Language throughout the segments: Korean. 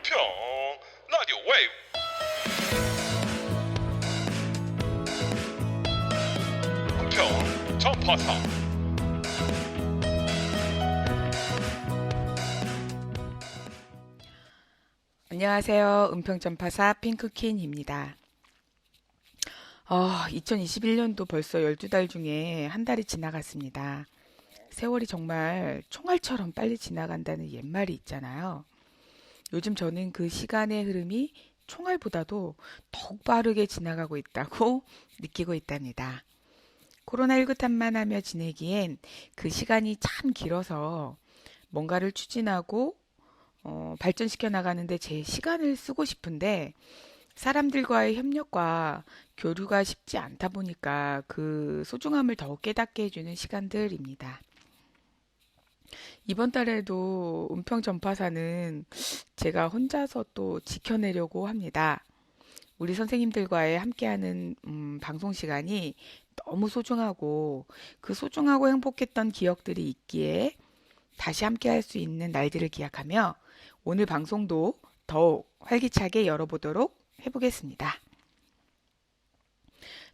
평 라디오 웨이브 평 전파사 안녕하세요. 은평전파사 핑크퀸입니다. 2021년도 벌써 12달 중에 한 달이 지나갔습니다. 세월이 정말 총알처럼 빨리 지나간다는 옛말이 있잖아요. 요즘 저는 그 시간의 흐름이 총알보다도 더욱 빠르게 지나가고 있다고 느끼고 있답니다. 코로나19 탓만하며 지내기엔 그 시간이 참 길어서 뭔가를 추진하고 발전시켜 나가는데 제 시간을 쓰고 싶은데 사람들과의 협력과 교류가 쉽지 않다 보니까 그 소중함을 더욱 깨닫게 해주는 시간들입니다. 이번 달에도 은평 전파사는 제가 혼자서 또 지켜내려고 합니다. 우리 선생님들과의 함께하는 방송 시간이 너무 소중하고 그 소중하고 행복했던 기억들이 있기에 다시 함께할 수 있는 날들을 기약하며 오늘 방송도 더욱 활기차게 열어보도록 해보겠습니다.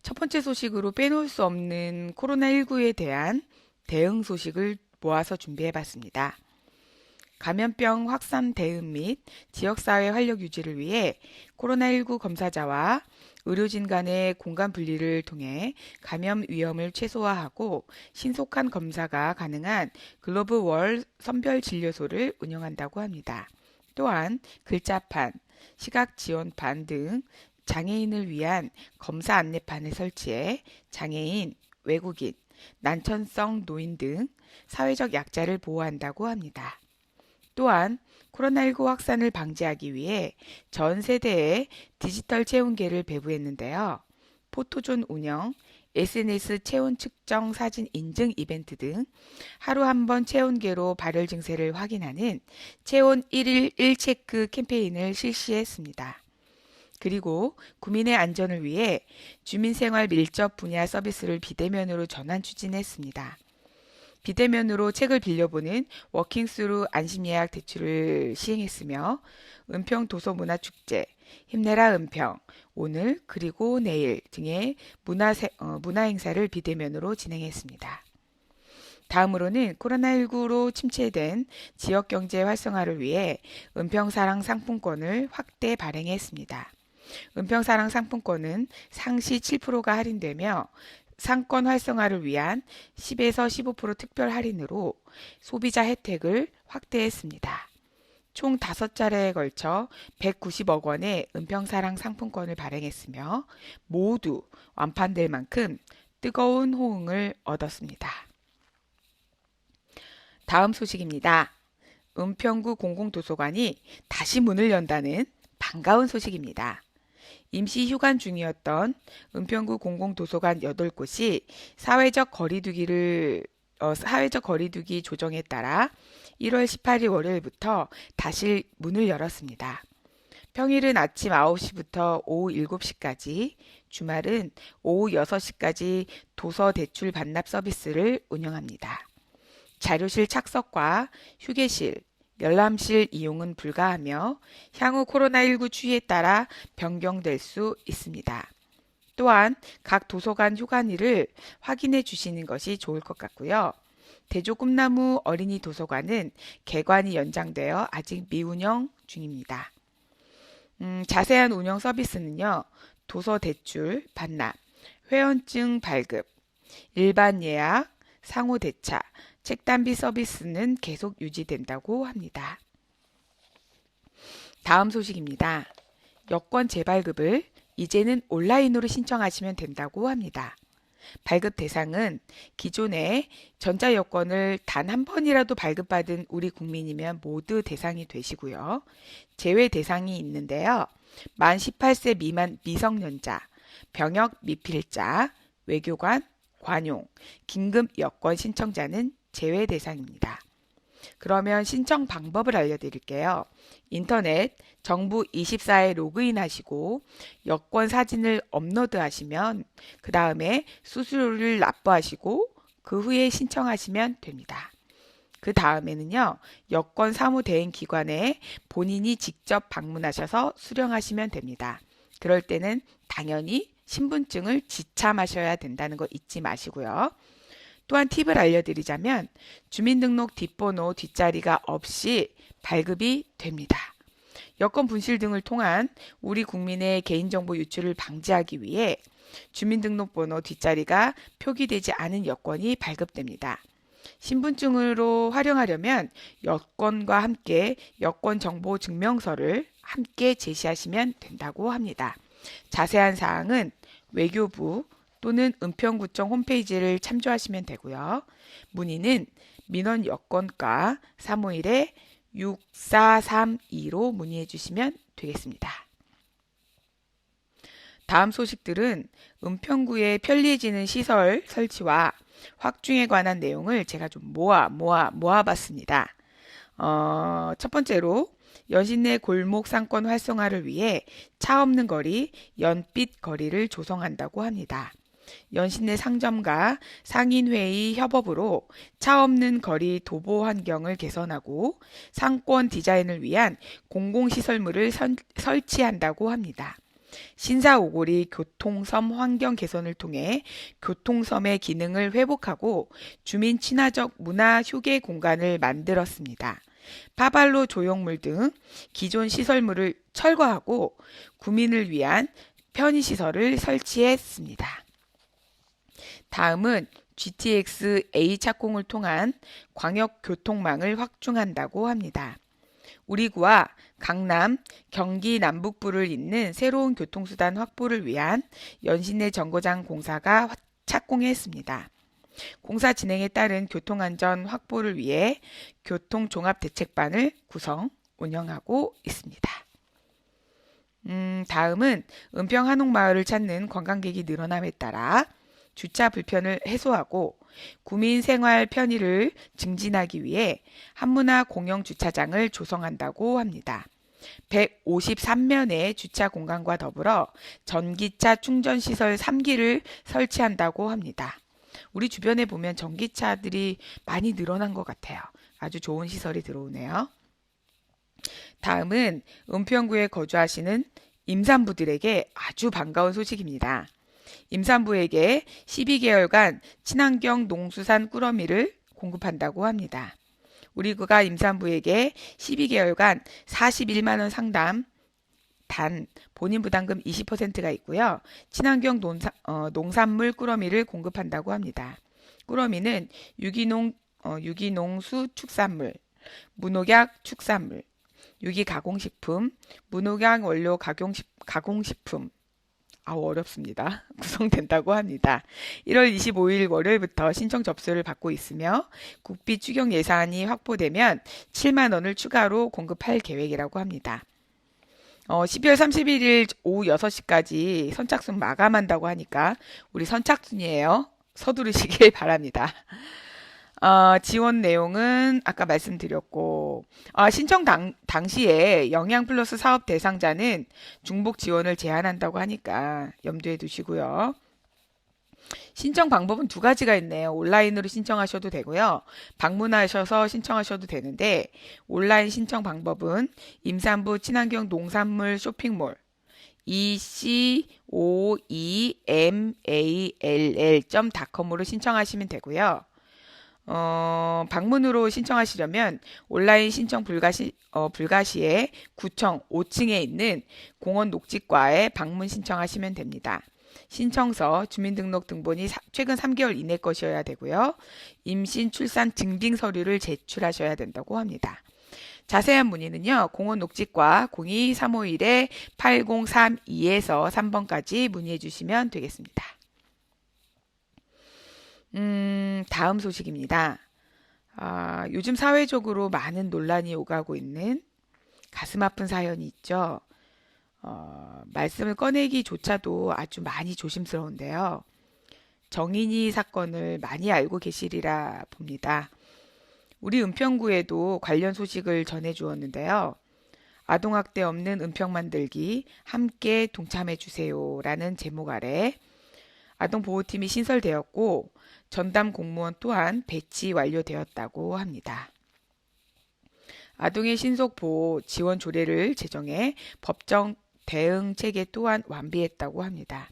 첫 번째 소식으로 빼놓을 수 없는 코로나19에 대한 대응 소식을 모아서 준비해봤습니다. 감염병 확산 대응 및 지역사회 활력 유지를 위해 코로나19 검사자와 의료진 간의 공간 분리를 통해 감염 위험을 최소화하고 신속한 검사가 가능한 글로브 월 선별 진료소를 운영한다고 합니다. 또한 글자판, 시각 지원판 등 장애인을 위한 검사 안내판을 설치해 장애인, 외국인, 난천성 노인 등 사회적 약자를 보호한다고 합니다. 또한 코로나19 확산을 방지하기 위해 전 세대에 디지털 체온계를 배부했는데요. 포토존 운영, SNS 체온 측정 사진 인증 이벤트 등 하루 한 번 체온계로 발열 증세를 확인하는 체온 1일 1체크 캠페인을 실시했습니다. 그리고 구민의 안전을 위해 주민생활 밀접 분야 서비스를 비대면으로 전환 추진했습니다. 비대면으로 책을 빌려보는 워킹스루 안심예약 대출을 시행했으며 은평 도서문화축제, 힘내라 은평, 오늘 그리고 내일 등의 문화 행사를 비대면으로 진행했습니다. 다음으로는 코로나19로 침체된 지역경제 활성화를 위해 은평사랑 상품권을 확대 발행했습니다. 은평사랑 상품권은 상시 7%가 할인되며 상권 활성화를 위한 10에서 15% 특별 할인으로 소비자 혜택을 확대했습니다. 총 5차례에 걸쳐 190억 원의 은평사랑 상품권을 발행했으며 모두 완판될 만큼 뜨거운 호응을 얻었습니다. 다음 소식입니다. 은평구 공공도서관이 다시 문을 연다는 반가운 소식입니다. 임시 휴관 중이었던 은평구 공공도서관 8곳이 사회적 거리두기 조정에 따라 1월 18일 월요일부터 다시 문을 열었습니다. 평일은 아침 9시부터 오후 7시까지, 주말은 오후 6시까지 도서 대출 반납 서비스를 운영합니다. 자료실 착석과 휴게실, 열람실 이용은 불가하며 향후 코로나19 추이에 따라 변경될 수 있습니다. 또한 각 도서관 휴관일을 확인해 주시는 것이 좋을 것 같고요. 대조 꿈나무 어린이 도서관은 개관이 연장되어 아직 미운영 중입니다. 자세한 운영 서비스는요. 도서 대출, 반납, 회원증 발급, 일반 예약, 상호 대차, 책단비 서비스는 계속 유지된다고 합니다. 다음 소식입니다. 여권 재발급을 이제는 온라인으로 신청하시면 된다고 합니다. 발급 대상은 기존에 전자여권을 단 한 번이라도 발급받은 우리 국민이면 모두 대상이 되시고요. 제외 대상이 있는데요. 만 18세 미만 미성년자, 병역 미필자, 외교관, 관용, 긴급 여권 신청자는 제외 대상입니다. 그러면 신청 방법을 알려드릴게요. 인터넷 정부 24에 로그인하시고 여권 사진을 업로드하시면 그 다음에 수수료를 납부하시고 그 후에 신청하시면 됩니다. 그 다음에는요, 여권 사무 대행 기관에 본인이 직접 방문하셔서 수령하시면 됩니다. 그럴 때는 당연히 신분증을 지참하셔야 된다는 거 잊지 마시고요. 또한 팁을 알려드리자면 주민등록 뒷번호 뒷자리가 없이 발급이 됩니다. 여권 분실 등을 통한 우리 국민의 개인정보 유출을 방지하기 위해 주민등록번호 뒷자리가 표기되지 않은 여권이 발급됩니다. 신분증으로 활용하려면 여권과 함께 여권정보증명서를 함께 제시하시면 된다고 합니다. 자세한 사항은 외교부 또는 은평구청 홈페이지를 참조하시면 되고요. 문의는 민원여건과 351-6432로 문의해 주시면 되겠습니다. 다음 소식들은 은평구의 편리해지는 시설 설치와 확충에 관한 내용을 제가 좀 모아봤습니다. 첫 번째로 연신내 골목 상권 활성화를 위해 차 없는 거리, 연빛 거리를 조성한다고 합니다. 연신내 상점과 상인회의 협업으로 차 없는 거리 도보 환경을 개선하고 상권 디자인을 위한 공공시설물을 설치한다고 합니다. 신사오골이 교통섬 환경 개선을 통해 교통섬의 기능을 회복하고 주민 친화적 문화 휴게 공간을 만들었습니다. 파발로 조형물 등 기존 시설물을 철거하고 구민을 위한 편의시설을 설치했습니다. 다음은 GTX A 착공을 통한 광역교통망을 확충한다고 합니다. 우리 구와 강남, 경기 남북부를 잇는 새로운 교통수단 확보를 위한 연신내 정거장 공사가 착공했습니다. 공사 진행에 따른 교통안전 확보를 위해 교통종합대책반을 구성, 운영하고 있습니다. 다음은 은평 한옥마을을 찾는 관광객이 늘어남에 따라 주차 불편을 해소하고 구민 생활 편의를 증진하기 위해 한문화 공영 주차장을 조성한다고 합니다. 153면의 주차 공간과 더불어 전기차 충전시설 3기를 설치한다고 합니다. 우리 주변에 보면 전기차들이 많이 늘어난 것 같아요. 아주 좋은 시설이 들어오네요. 다음은 은평구에 거주하시는 임산부들에게 아주 반가운 소식입니다. 임산부에게 12개월간 친환경 농수산 꾸러미를 공급한다고 합니다. 우리 구가 임산부에게 12개월간 41만원 상담, 단 본인 부담금 20%가 있고요. 친환경 농산물 꾸러미를 공급한다고 합니다. 꾸러미는 유기농수 축산물, 무농약 축산물, 유기가공식품, 무농약 원료 가공식품, 어렵습니다. 구성된다고 합니다. 1월 25일 월요일부터 신청 접수를 받고 있으며 국비 추경 예산이 확보되면 7만 원을 추가로 공급할 계획이라고 합니다. 12월 31일 오후 6시까지 선착순 마감한다고 하니까 우리 선착순이에요. 서두르시길 바랍니다. 지원 내용은 아까 말씀드렸고, 신청 당시에 영양플러스 사업 대상자는 중복 지원을 제한한다고 하니까 염두에 두시고요. 신청 방법은 두 가지가 있네요. 온라인으로 신청하셔도 되고요. 방문하셔서 신청하셔도 되는데, 온라인 신청 방법은 임산부 친환경 농산물 쇼핑몰 ecoemall.com으로 신청하시면 되고요. 방문으로 신청하시려면 온라인 신청 불가시에 구청 5층에 있는 공원 녹지과에 방문 신청하시면 됩니다. 신청서, 주민등록 등본이 최근 3개월 이내 것이어야 되고요. 임신, 출산 증빙 서류를 제출하셔야 된다고 합니다. 자세한 문의는요. 공원 녹지과 02-351-8032에서 3번까지 문의해 주시면 되겠습니다. 다음 소식입니다. 요즘 사회적으로 많은 논란이 오가고 있는 가슴 아픈 사연이 있죠. 말씀을 꺼내기조차도 아주 많이 조심스러운데요. 정인이 사건을 많이 알고 계시리라 봅니다. 우리 은평구에도 관련 소식을 전해 주었는데요. 아동학대 없는 은평 만들기 함께 동참해 주세요 라는 제목 아래 아동보호팀이 신설되었고 전담 공무원 또한 배치 완료되었다고 합니다. 아동의 신속 보호 지원 조례를 제정해 법정 대응 체계 또한 완비했다고 합니다.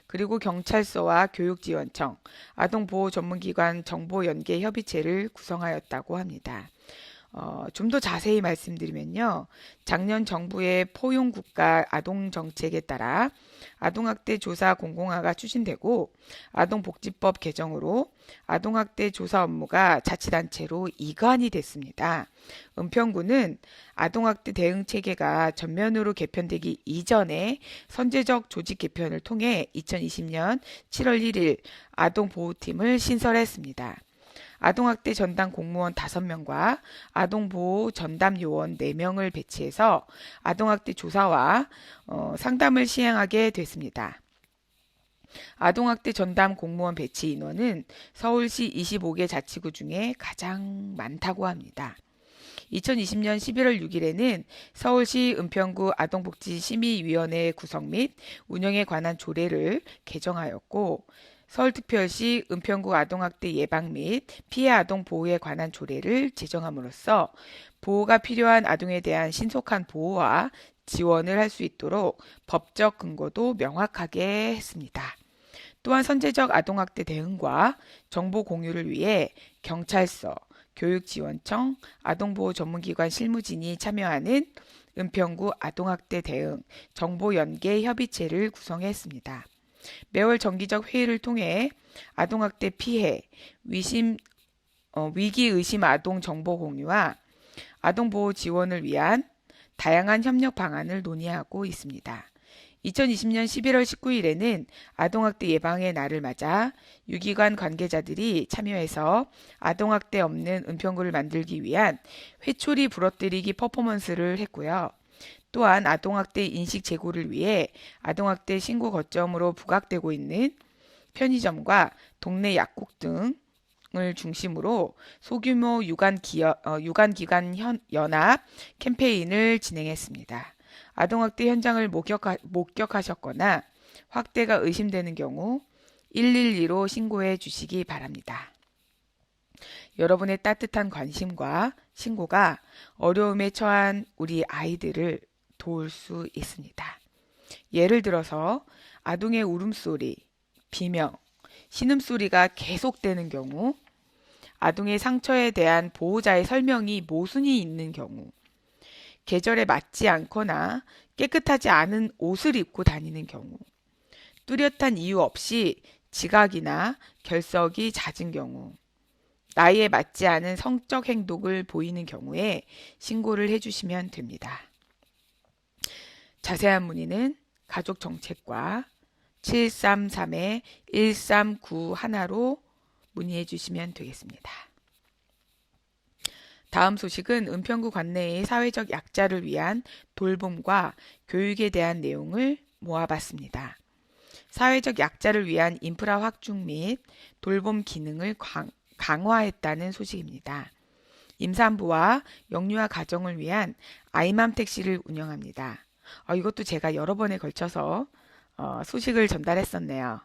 그리고 경찰서와 교육지원청, 아동보호 전문기관 정보연계협의체를 구성하였다고 합니다. 좀 더 자세히 말씀드리면요. 작년 정부의 포용국가 아동정책에 따라 아동학대 조사 공공화가 추진되고 아동복지법 개정으로 아동학대 조사 업무가 자치단체로 이관이 됐습니다. 은평구는 아동학대 대응 체계가 전면으로 개편되기 이전에 선제적 조직 개편을 통해 2020년 7월 1일 아동보호팀을 신설했습니다. 아동학대 전담 공무원 5명과 아동보호 전담 요원 4명을 배치해서 아동학대 조사와 상담을 시행하게 됐습니다. 아동학대 전담 공무원 배치 인원은 서울시 25개 자치구 중에 가장 많다고 합니다. 2020년 11월 6일에는 서울시 은평구 아동복지심의위원회 구성 및 운영에 관한 조례를 개정하였고 서울특별시 은평구 아동학대 예방 및 피해 아동 보호에 관한 조례를 제정함으로써 보호가 필요한 아동에 대한 신속한 보호와 지원을 할 수 있도록 법적 근거도 명확하게 했습니다. 또한 선제적 아동학대 대응과 정보 공유를 위해 경찰서, 교육지원청, 아동보호 전문기관 실무진이 참여하는 은평구 아동학대 대응 정보연계협의체를 구성했습니다. 매월 정기적 회의를 통해 아동학대 피해, 위기의심 아동 정보 공유와 아동보호 지원을 위한 다양한 협력 방안을 논의하고 있습니다. 2020년 11월 19일에는 아동학대 예방의 날을 맞아 유기관 관계자들이 참여해서 아동학대 없는 은평구를 만들기 위한 회초리 부러뜨리기 퍼포먼스를 했고요. 또한 아동학대 인식 제고를 위해 아동학대 신고 거점으로 부각되고 있는 편의점과 동네 약국 등을 중심으로 소규모 유관기관 연합 캠페인을 진행했습니다. 아동학대 현장을 목격하셨거나 학대가 의심되는 경우 112로 신고해 주시기 바랍니다. 여러분의 따뜻한 관심과 신고가 어려움에 처한 우리 아이들을 도울 수 있습니다. 예를 들어서 아동의 울음소리, 비명, 신음소리가 계속되는 경우, 아동의 상처에 대한 보호자의 설명이 모순이 있는 경우, 계절에 맞지 않거나 깨끗하지 않은 옷을 입고 다니는 경우, 뚜렷한 이유 없이 지각이나 결석이 잦은 경우, 나이에 맞지 않은 성적 행동을 보이는 경우에 신고를 해주시면 됩니다. 자세한 문의는 가족정책과 733-1391로 문의해 주시면 되겠습니다. 다음 소식은 은평구 관내의 사회적 약자를 위한 돌봄과 교육에 대한 내용을 모아봤습니다. 사회적 약자를 위한 인프라 확충 및 돌봄 기능을 강화했다는 소식입니다. 임산부와 영유아 가정을 위한 아이맘 택시를 운영합니다. 이것도 제가 여러 번에 걸쳐서 소식을 전달했었네요.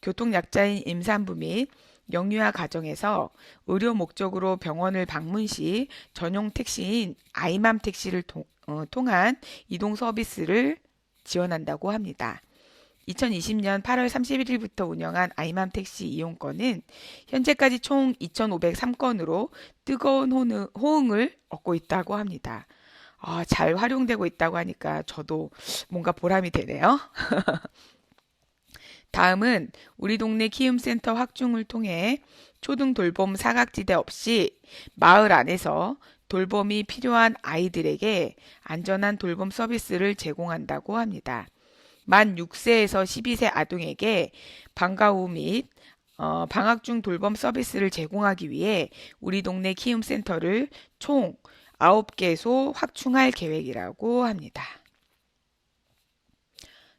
교통약자인 임산부 및 영유아 가정에서 의료 목적으로 병원을 방문 시 전용 택시인 아이맘 택시를 통한 이동 서비스를 지원한다고 합니다. 2020년 8월 31일부터 운영한 아이맘 택시 이용권은 현재까지 총 2,503건으로 뜨거운 호응을 얻고 있다고 합니다. 잘 활용되고 있다고 하니까 저도 뭔가 보람이 되네요. 다음은 우리 동네 키움센터 확충을 통해 초등 돌봄 사각지대 없이 마을 안에서 돌봄이 필요한 아이들에게 안전한 돌봄 서비스를 제공한다고 합니다. 만 6세에서 12세 아동에게 방과 후 및 방학 중 돌봄 서비스를 제공하기 위해 우리 동네 키움센터를 총 9개소 확충할 계획이라고 합니다.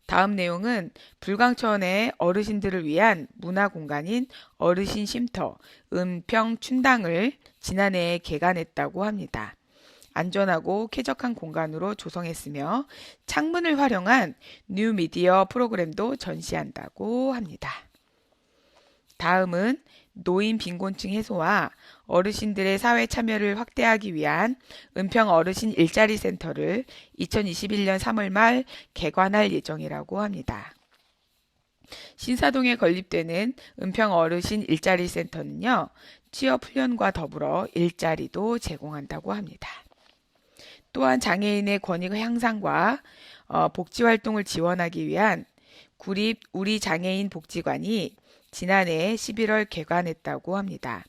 다음 내용은 불광천의 어르신들을 위한 문화공간인 어르신 쉼터 은평 춘당을 지난해에 개관했다고 합니다. 안전하고 쾌적한 공간으로 조성했으며 창문을 활용한 뉴미디어 프로그램도 전시한다고 합니다. 다음은 노인 빈곤층 해소와 어르신들의 사회 참여를 확대하기 위한 은평 어르신 일자리 센터를 2021년 3월 말 개관할 예정이라고 합니다. 신사동에 건립되는 은평 어르신 일자리 센터는요, 취업 훈련과 더불어 일자리도 제공한다고 합니다. 또한 장애인의 권익 향상과 복지 활동을 지원하기 위한 구립 우리 장애인 복지관이 지난해 11월 개관했다고 합니다.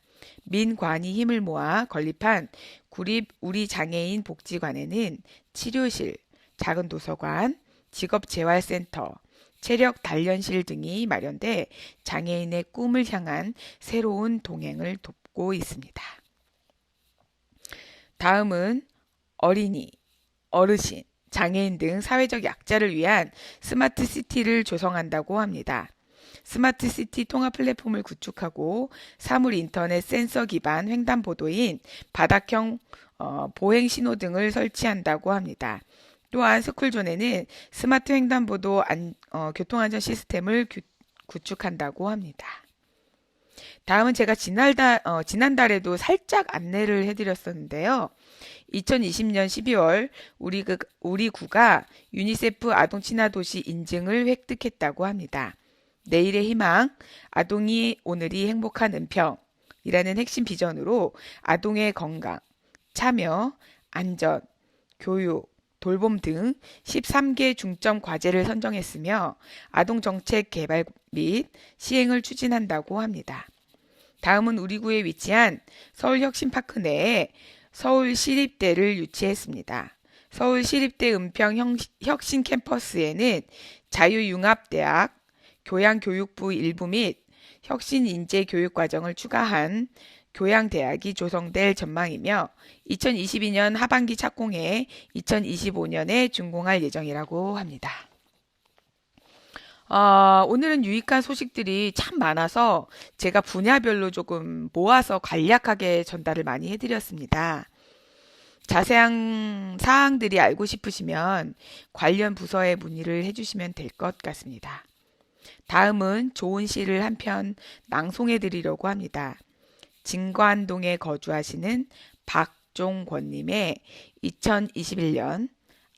민관이 힘을 모아 건립한 구립 우리 장애인 복지관에는 치료실, 작은 도서관, 직업재활센터, 체력 단련실 등이 마련돼 장애인의 꿈을 향한 새로운 동행을 돕고 있습니다. 다음은 어린이, 어르신, 장애인 등 사회적 약자를 위한 스마트 시티를 조성한다고 합니다. 스마트 시티 통합 플랫폼을 구축하고 사물 인터넷 센서 기반 횡단보도인 바닥형 보행 신호등을 설치한다고 합니다. 또한 스쿨존에는 스마트 횡단보도 교통안전 시스템을 구축한다고 합니다. 다음은 제가 지난달에도 살짝 안내를 해드렸었는데요. 2020년 12월 우리 구가 유니세프 아동 친화 도시 인증을 획득했다고 합니다. 내일의 희망, 아동이 오늘이 행복한 은평이라는 핵심 비전으로 아동의 건강, 참여, 안전, 교육, 돌봄 등 13개 중점 과제를 선정했으며 아동 정책 개발 및 시행을 추진한다고 합니다. 다음은 우리 구에 위치한 서울혁신파크 내에 서울시립대를 유치했습니다. 서울시립대 은평 혁신 캠퍼스에는 자유융합대학, 교양교육부 일부 및 혁신인재교육과정을 추가한 교양대학이 조성될 전망이며 2022년 하반기 착공해 2025년에 준공할 예정이라고 합니다. 오늘은 유익한 소식들이 참 많아서 제가 분야별로 조금 모아서 간략하게 전달을 많이 해드렸습니다. 자세한 사항들이 알고 싶으시면 관련 부서에 문의를 해주시면 될 것 같습니다. 다음은 좋은 시를 한 편 낭송해 드리려고 합니다. 진관동에 거주하시는 박종권님의 2021년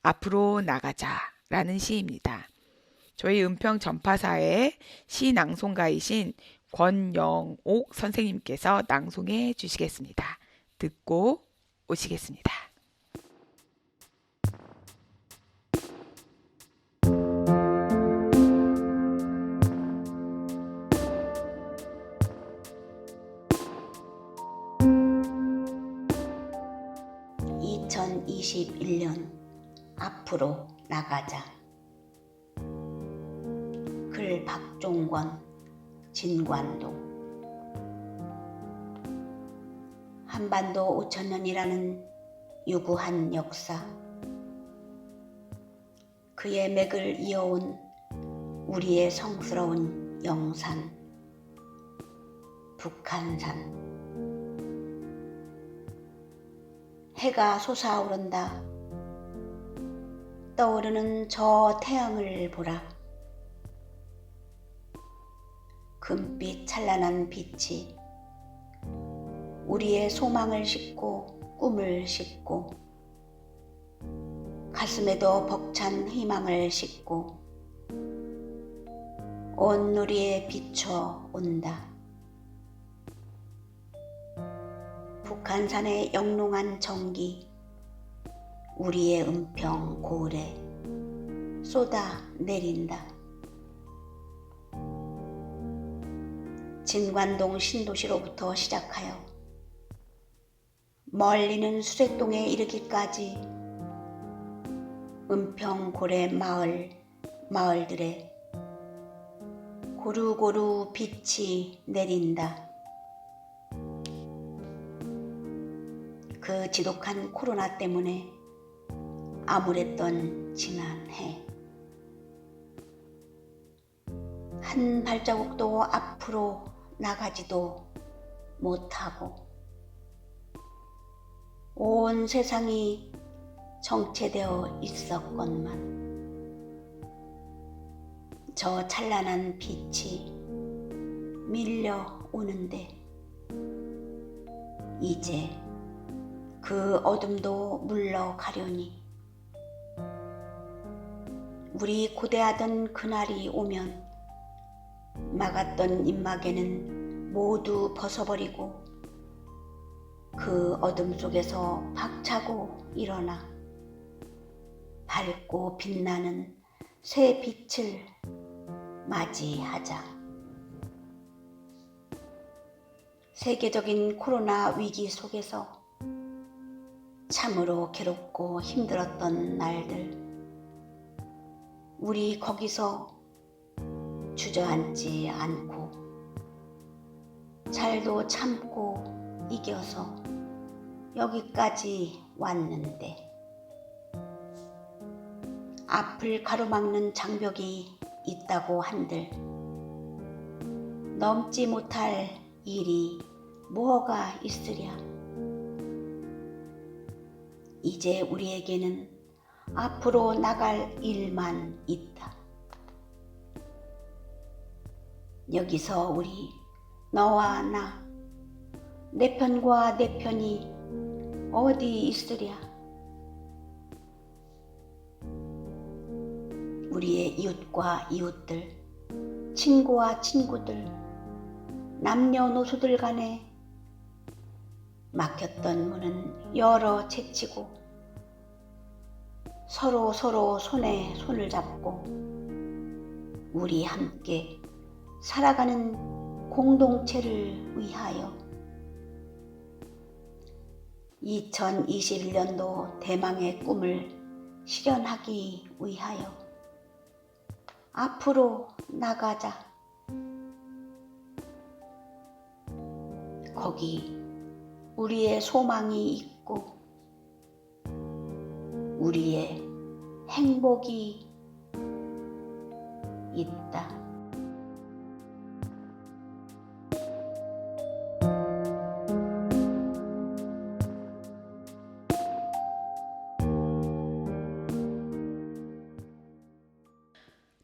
앞으로 나가자라는 시입니다. 저희 은평 전파사의 시 낭송가이신 권영옥 선생님께서 낭송해 주시겠습니다. 듣고 오시겠습니다. (2021년) 앞으로 나가자. 글 박종권, 진관동. 한반도 5천년이라는 유구한 역사, 그의 맥을 이어온 우리의 성스러운 영산, 북한산. 해가 솟아오른다. 떠오르는 저 태양을 보라. 금빛 찬란한 빛이 우리의 소망을 싣고 꿈을 싣고 가슴에도 벅찬 희망을 싣고 온 누리에 비춰 온다. 북한산의 영롱한 정기 우리의 은평 고을에 쏟아 내린다. 진관동 신도시로부터 시작하여 멀리는 수색동에 이르기까지 은평 고래 마을들에 고루고루 빛이 내린다. 그 지독한 코로나 때문에 암울했던 지난해, 한 발자국도 앞으로 나가지도 못하고 온 세상이 정체되어 있었건만 저 찬란한 빛이 밀려오는데 이제 그 어둠도 물러가려니 우리 고대하던 그날이 오면 막았던 입마개는 모두 벗어버리고 그 어둠 속에서 박차고 일어나 밝고 빛나는 새 빛을 맞이하자. 세계적인 코로나 위기 속에서 참으로 괴롭고 힘들었던 날들, 우리 거기서 주저앉지 않고 잘도 참고 이겨서 여기까지 왔는데 앞을 가로막는 장벽이 있다고 한들 넘지 못할 일이 뭐가 있으랴. 이제 우리에게는 앞으로 나갈 일만 있다. 여기서 우리 너와 나, 내 편과 내 편이 어디 있으랴. 우리의 이웃과 이웃들, 친구와 친구들, 남녀노소들 간에 막혔던 문은 열어 제치고 서로 손에 손을 잡고 우리 함께 살아가는 공동체를 위하여 2021년도 대망의 꿈을 실현하기 위하여 앞으로 나가자. 거기 우리의 소망이 있고 우리의 행복이 있다.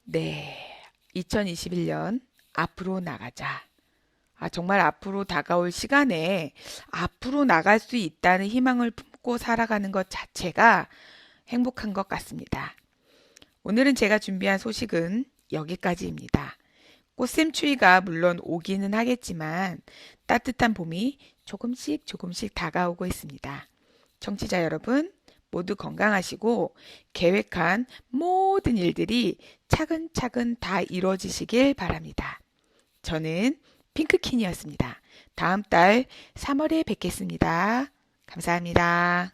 네, 2021년 앞으로 나가자. 정말 앞으로 다가올 시간에 앞으로 나갈 수 있다는 희망을 품고 살아가는 것 자체가 행복한 것 같습니다. 오늘은 제가 준비한 소식은 여기까지입니다. 꽃샘추위가 물론 오기는 하겠지만 따뜻한 봄이 조금씩 다가오고 있습니다. 청취자 여러분, 모두 건강하시고 계획한 모든 일들이 차근차근 다 이루어지시길 바랍니다. 저는 핑크킨이었습니다. 다음 달 3월에 뵙겠습니다. 감사합니다.